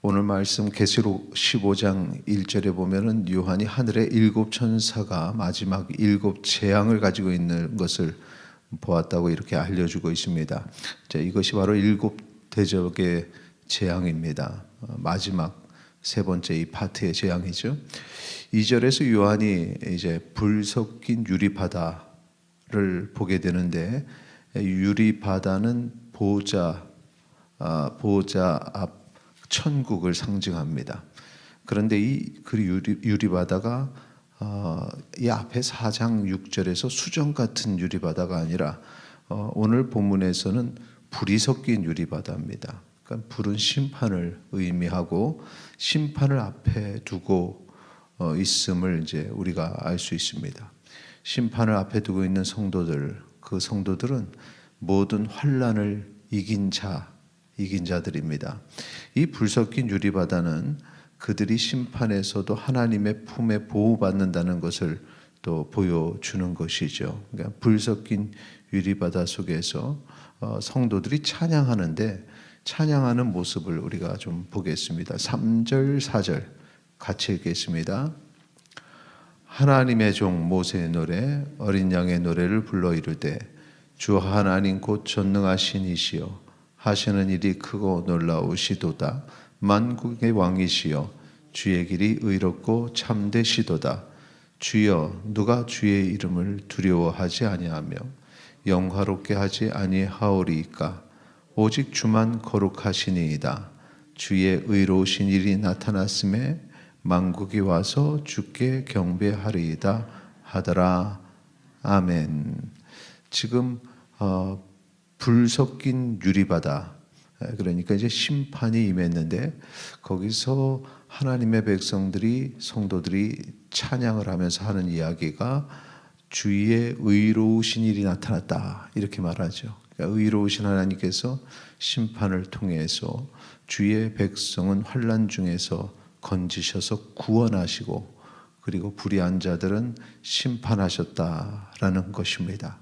오늘 말씀 계시록 15장 1절에 보면은 요한이 하늘의 7 천사가 마지막 7 재앙을 가지고 있는 것을 보았다고 이렇게 알려주고 있습니다. 자, 이것이 바로 7 대적의 재앙입니다. 마지막 세 번째 이 파트의 재앙이죠. 2절에서 요한이 이제 불 섞인 유리 바다를 보게 되는데, 유리 바다는 보호자 앞 천국을 상징합니다. 그런데 이 유리 바다가 이 앞에 4장 6절에서 수정 같은 유리 바다가 아니라 오늘 본문에서는 불이 섞인 유리 바다입니다. 그러니까 불은 심판을 의미하고 심판을 앞에 두고 있음을 이제 우리가 알 수 있습니다. 심판을 앞에 두고 있는 성도들, 그 성도들은 모든 환난을 이긴 자들입니다. 이 불 섞인 유리 바다는 그들이 심판에서도 하나님의 품에 보호받는다는 것을 또 보여주는 것이죠. 그러니까 불 섞인 유리 바다 속에서 성도들이 찬양하는데, 찬양하는 모습을 우리가 좀 보겠습니다. 3절 4절 같이 읽겠습니다. 하나님의 종 모세의 노래, 어린 양의 노래를 불러 이르되 주 하나님 곧 전능하신 이시여 하시는 일이 크고 놀라우시도다. 만국의 왕이시여 주의 길이 의롭고 참되시도다. 주여 누가 주의 이름을 두려워하지 아니하며 영화롭게 하지 아니하오리이까. 오직 주만 거룩하시니이다. 주의 의로우신 일이 나타났음에 만국이 와서 주께 경배하리이다 하더라. 아멘. 지금 불 섞인 유리바다, 그러니까 이제 심판이 임했는데 거기서 하나님의 백성들이, 성도들이 찬양을 하면서 하는 이야기가 주의 의로우신 일이 나타났다 이렇게 말하죠. 그러니까 의로우신 하나님께서 심판을 통해서 주의 백성은 환난 중에서 건지셔서 구원하시고, 그리고 불의한 자들은 심판하셨다라는 것입니다.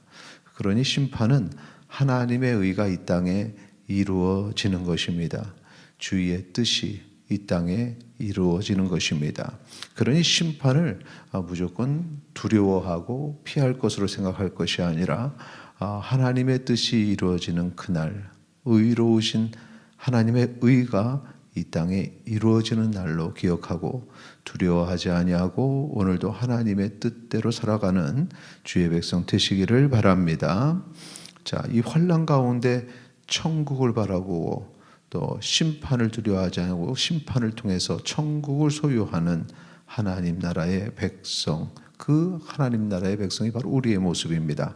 그러니 심판은 하나님의 의가 이 땅에 이루어지는 것입니다. 주의 뜻이 이 땅에 이루어지는 것입니다. 그러니 심판을 무조건 두려워하고 피할 것으로 생각할 것이 아니라 하나님의 뜻이 이루어지는 그날, 의로우신 하나님의 의가 이 땅에 이루어지는 날로 기억하고 두려워하지 아니하고 오늘도 하나님의 뜻대로 살아가는 주의 백성 되시기를 바랍니다. 자, 이 환난 가운데 천국을 바라고 또 심판을 두려워하지 않고 심판을 통해서 천국을 소유하는 하나님 나라의 백성, 그 하나님 나라의 백성이 바로 우리의 모습입니다.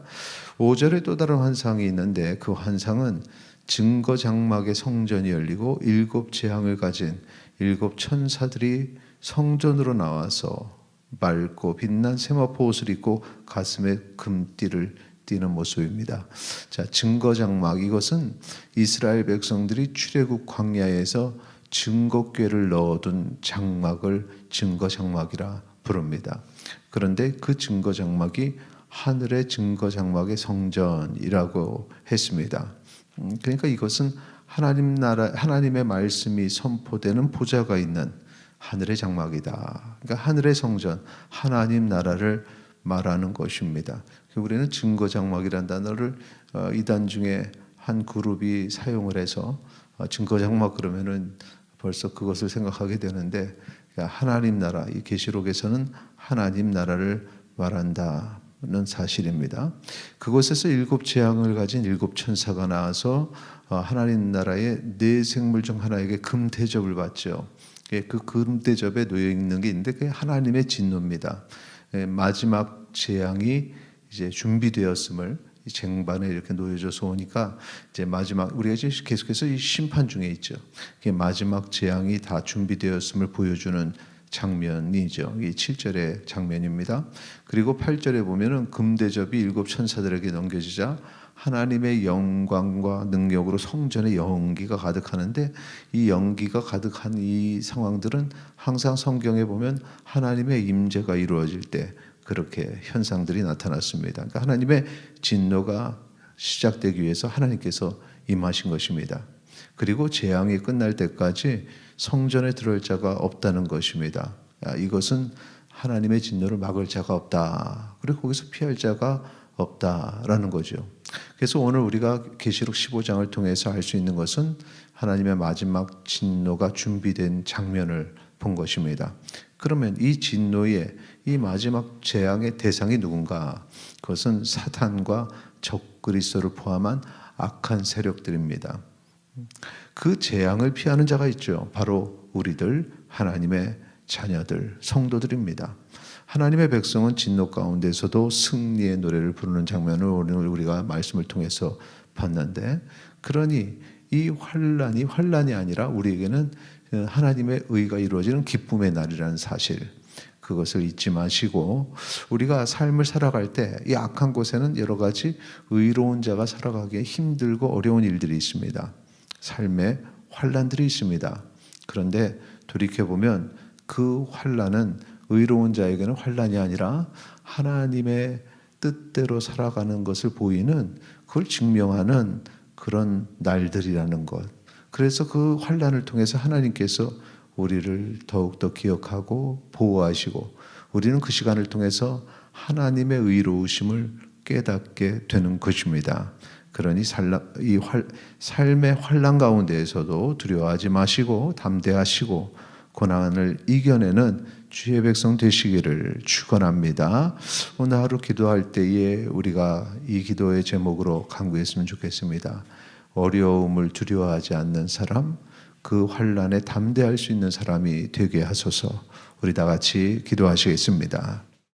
5절에 또 다른 환상이 있는데, 그 환상은 증거 장막의 성전이 열리고 7 재앙을 가진 7 천사들이 성전으로 나와서 맑고 빛난 세마포 옷을 입고 가슴에 금띠를 띠는 모습입니다. 자, 증거 장막, 이것은 이스라엘 백성들이 출애굽 광야에서 증거궤를 넣어둔 장막을 증거 장막이라 부릅니다. 그런데 그 증거 장막이 하늘의 증거 장막의 성전이라고 했습니다. 그러니까 이것은 하나님 나라, 하나님의 말씀이 선포되는 보좌가 있는 하늘의 장막이다. 그러니까 하늘의 성전, 하나님 나라를 말하는 것입니다. 우리는 증거 장막이라는 단어를 이단 중에 한 그룹이 사용을 해서 증거 장막 그러면은 벌써 그것을 생각하게 되는데, 하나님 나라, 이 계시록에서는 하나님 나라를 말한다는 사실입니다. 그곳에서 7 재앙을 가진 7 천사가 나와서 하나님 나라의 4 생물 중 하나에게 금 대접을 받죠. 그 금 대접에 놓여 있는 게 있는데, 그게 하나님의 진노입니다. 마지막 재앙이 이제 준비되었음을 이 쟁반에 이렇게 놓여져서 오니까 이제 마지막, 우리가 이제 계속해서 이 심판 중에 있죠. 그게 마지막 재앙이 다 준비되었음을 보여주는 장면이죠. 이 7절의 장면입니다. 그리고 8절에 보면은 금대접이 7 천사들에게 넘겨지자 하나님의 영광과 능력으로 성전에 연기가 가득하는데, 이 연기가 가득한 이 상황들은 항상 성경에 보면 하나님의 임재가 이루어질 때 그렇게 현상들이 나타났습니다. 그러니까 하나님의 진노가 시작되기 위해서 하나님께서 임하신 것입니다. 그리고 재앙이 끝날 때까지 성전에 들어올 자가 없다는 것입니다. 이것은 하나님의 진노를 막을 자가 없다. 그리고 거기서 피할 자가 없다라는 거죠. 그래서 오늘 우리가 계시록 15장을 통해서 알 수 있는 것은 하나님의 마지막 진노가 준비된 장면을 본 것입니다. 그러면 이 진노의 이 마지막 재앙의 대상이 누군가? 그것은 사탄과 적그리스도를 포함한 악한 세력들입니다. 그 재앙을 피하는 자가 있죠. 바로 우리들 하나님의 자녀들, 성도들입니다. 하나님의 백성은 진노 가운데서도 승리의 노래를 부르는 장면을 오늘 우리가 말씀을 통해서 봤는데, 그러니 이 환난이 아니라 우리에게는 하나님의 의가 이루어지는 기쁨의 날이라는 사실, 그것을 잊지 마시고 우리가 삶을 살아갈 때 이 악한 곳에는 여러 가지 의로운 자가 살아가기에 힘들고 어려운 일들이 있습니다. 삶의 환난들이 있습니다. 그런데 돌이켜보면 그 환난은 의로운 자에게는 환난이 아니라 하나님의 뜻대로 살아가는 것을 보이는, 그걸 증명하는 그런 날들이라는 것. 그래서 그 환난을 통해서 하나님께서 우리를 더욱더 기억하고 보호하시고 우리는 그 시간을 통해서 하나님의 의로우심을 깨닫게 되는 것입니다. 그러니 삶의 환난 가운데에서도 두려워하지 마시고 담대하시고 고난을 이겨내는 주의 백성 되시기를 축원합니다. 오늘 하루 기도할 때에 우리가 이 기도의 제목으로 간구했으면 좋겠습니다. 어려움을 두려워하지 않는 사람, 그 환난에 담대할 수 있는 사람이 되게 하소서. 우리 다 같이 기도하시겠습니다.